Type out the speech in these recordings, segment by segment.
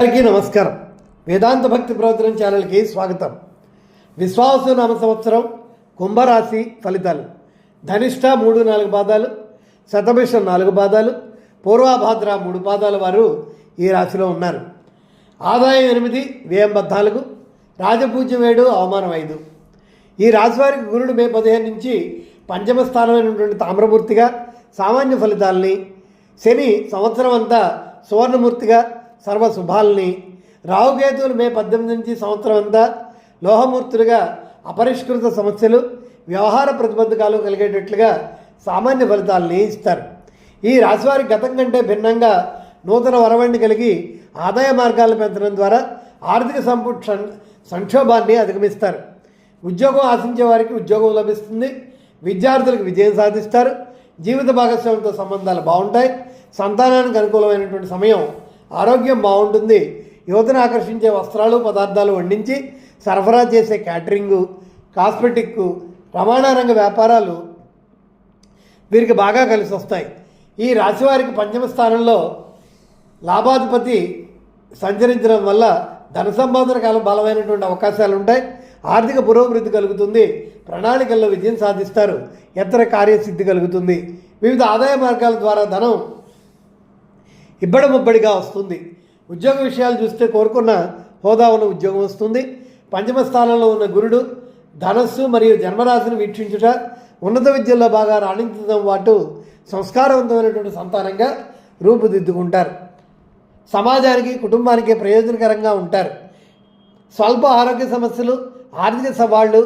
అందరికీ నమస్కారం. వేదాంత భక్తి ప్రవచనం ఛానల్కి స్వాగతం. విశ్వావసు నామ సంవత్సరం కుంభరాశి ఫలితాలు. ధనిష్ట 3-4 పాదాలు, శతభిష 4 పాదాలు, పూర్వభాద్ర 3 పాదాల వారు ఈ రాశిలో ఉన్నారు. ఆదాయం 8, వ్యయం 14, రాజపూజ్యం 7, అవమానం 5. ఈ రాశి వారికి గురుడు మే 15 నుంచి పంచమ స్థానమైనటువంటి తామ్రమూర్తిగా సామాన్య ఫలితాలని, శని సంవత్సరం అంతా సువర్ణమూర్తిగా సర్వ శుభాలని, రాహుకేతువులు మే 18 నుంచి సంవత్సరం అంతా లోహమూర్తులుగా అపరిష్కృత సమస్యలు, వ్యవహార ప్రతిబంధకాలు కలిగేటట్లుగా సామాన్య ఫలితాలని ఇస్తారు. ఈ రాశివారి గతం కంటే భిన్నంగా నూతన వరవడిని కలిగి ఆదాయ మార్గాలను పెంచడం ద్వారా ఆర్థిక సంక్షోభాన్ని అధిగమిస్తారు. ఉద్యోగం ఆశించే వారికి ఉద్యోగం లభిస్తుంది. విద్యార్థులకు విజయం సాధిస్తారు. జీవిత భాగస్వామితో సంబంధాలు బాగుంటాయి. సంతానానికి అనుకూలమైనటువంటి సమయం. ఆరోగ్యం బాగుంటుంది. యువతను ఆకర్షించే వస్త్రాలు, పదార్థాలు వండించి సరఫరా చేసే క్యాటరింగు, కాస్మెటిక్, రవాణా రంగ వ్యాపారాలు వీరికి బాగా కలిసి వస్తాయి. ఈ రాశివారికి పంచమ స్థానంలో లాభాధిపతి సంచరించడం వల్ల ధన సంపాదన బలమైనటువంటి అవకాశాలు ఉంటాయి. ఆర్థిక పురోభివృద్ధి కలుగుతుంది. ప్రణాళికల్లో విజయం సాధిస్తారు. ఇతర కార్యసిద్ధి కలుగుతుంది. వివిధ ఆదాయ మార్గాల ద్వారా ధనం ఇబ్బడిముబ్బడిగా వస్తుంది. ఉద్యోగ విషయాలు చూస్తే కోరుకున్న హోదా ఉన్న ఉద్యోగం వస్తుంది. పంచమ స్థానంలో ఉన్న గురుడు ధనస్సు మరియు జన్మరాశిని వీక్షించుట, ఉన్నత విద్యల్లో బాగా రాణించడం వాటు సంస్కారవంతమైనటువంటి సంతానంగా రూపుదిద్దుకుంటారు. సమాజానికి, కుటుంబానికి ప్రయోజనకరంగా ఉంటారు. స్వల్ప ఆరోగ్య సమస్యలు, ఆర్థిక సవాళ్లు,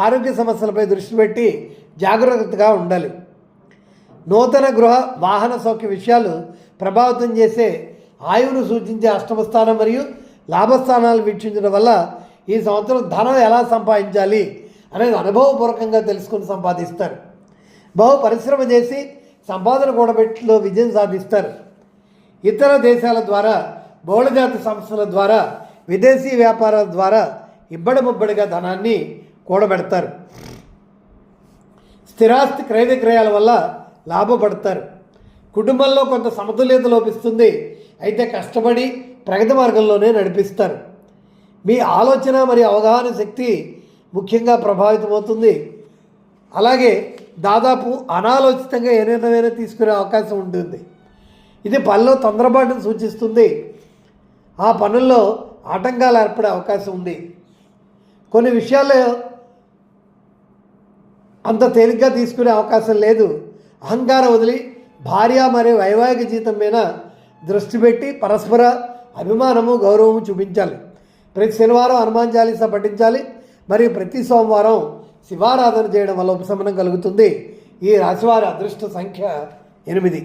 ఆరోగ్య సమస్యలపై దృష్టి పెట్టి జాగ్రత్తగా ఉండాలి. నూతన గృహ వాహన సౌఖ్య విషయాలు ప్రభావితం చేసే ఆయువును సూచించే అష్టమ స్థానం మరియు లాభస్థానాలు వీక్షించడం వల్ల ఈ సంవత్సరం ధనం ఎలా సంపాదించాలి అనేది అనుభవపూర్వకంగా తెలుసుకుని సంపాదిస్తారు. బహు పరిశ్రమ చేసి సంపాదన కూడబెట్టులో విజయం సాధిస్తారు. ఇతర దేశాల ద్వారా, బహుళజాతి సంస్థల ద్వారా, విదేశీ వ్యాపారాల ద్వారా ఇబ్బడిముబ్బడిగా ధనాన్ని కూడబెడతారు. స్థిరాస్తి క్రయ విక్రయాల వల్ల లాభపడతారు. కుటుంబంలో కొంత సమతుల్యత లోపిస్తుంది. అయితే కష్టపడి ప్రగతి మార్గంలోనే నడిపిస్తారు. మీ ఆలోచన మరియు అవగాహన శక్తి ముఖ్యంగా ప్రభావితమవుతుంది. అలాగే దాదాపు అనాలోచితంగా ఏ నిర్ణయమైనా తీసుకునే అవకాశం ఉంటుంది. ఇది పనిలో తొందరపాటును సూచిస్తుంది. ఆ పనుల్లో ఆటంకాలు ఏర్పడే అవకాశం ఉంది. కొన్ని విషయాల్లో అంత తేలిగ్గా తీసుకునే అవకాశం లేదు. అహంకారం వదిలి భార్య మరియు వైవాహిక జీవితం మీద దృష్టి పెట్టి పరస్పర అభిమానము, గౌరవము చూపించాలి. ప్రతి శనివారం హనుమాన్ చాలీసా పఠించాలి. మరియు ప్రతి సోమవారం శివారాధన చేయడం వల్ల ఉపశమనం కలుగుతుంది. ఈ రాశివారి అదృష్ట సంఖ్య 8.